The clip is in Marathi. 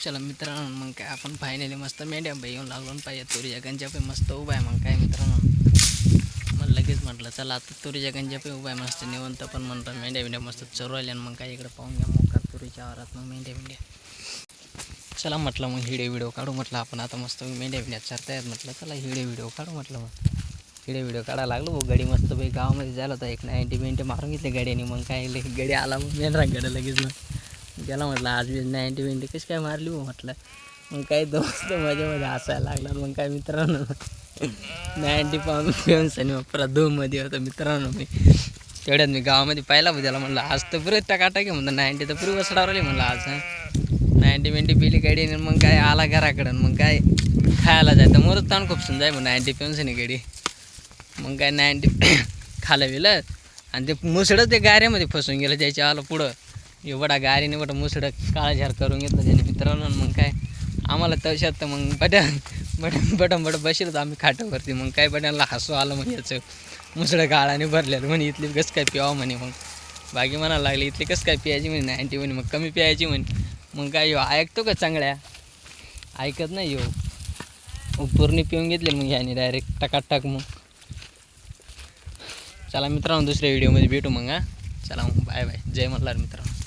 चला मित्रांनो, मग काय आपण फायनली मस्त मेंढ्या येऊन लागलो पाहिजे. तुरीच्या गंजा पे मस्त उभा आहे. मग काय मित्रांनो, मग लगेच म्हटलं चला आता तुरीच्या गंजा पे उभा आहे मस्त निवंत. पण म्हणतात मेंढ्या मस्त चरवल्या. मग काय इकडे पाहून घ्या मोकार तुरीच्या आवारात मग मेंढ्या. चला म्हटलं मग व्हिडिओ काढू म्हटलं आपण आता मस्त मेंढ्या चरतायत म्हटलं चला व्हिडिओ काढू म्हटलं. मग व्हिडिओ काढायला लागलो. गाडी मस्त बाई गावामध्ये झालं होतं. एक 90 मारून घेतले गाड्याने. मग काय गाडी आला मग मेंढरांकडे लगेच मग गेला म्हटलं आज बी 90 कशी काय मारली हो म्हटलं. मग काय दोस्त माझ्यामध्ये हसायला लागला. मग काय मित्रांनो 90 पाहून पेन्सनी परत धूममध्ये होतं मित्रांनो. मी तेवढ्यात मी गावामध्ये पाहिला त्याला म्हटलं आज तर पुरे टाकाटाकी म्हणलं 90 तर पुरी वसडावली म्हणलं आज 90 पिली गाडीने. मग काय आला घराकडं. मग काय खायला जायचं मोरच ताण खूपसून जाय मग 90 पेन्सनी गाडी. मग काय 90 खालं गेलं आणि ते मुसडं ते गाऱ्यामध्ये फसून गेलं. त्याच्या आलं पुढं एवढा गाडीने मोठं मुसडं काळाझार करून घेतलं त्याने मित्रांनो. मग काय आम्हाला तशात तर मग बटन बसलो होतो आम्ही खाटावरती. मग काय बट्यांना हसू आलं मग याचं मुसडं काळाने भरलेलं म्हणे इथली कसं काय प्यावं म्हणे. मग बाकी म्हणायला लागली इथली कसं काय प्यायची म्हणे 90 म्हणे. मग कमी प्यायची म्हणे. मग काय ऐकतो का चांगल्या ऐकत नाही पूर्ण पिऊन घेतले मग ह्याने डायरेक्ट टकाटक. मग चला मित्रांनो दुसऱ्या व्हिडिओमध्ये भेटू मग. चला मग बाय बाय. जय मल्हार मित्रांनो.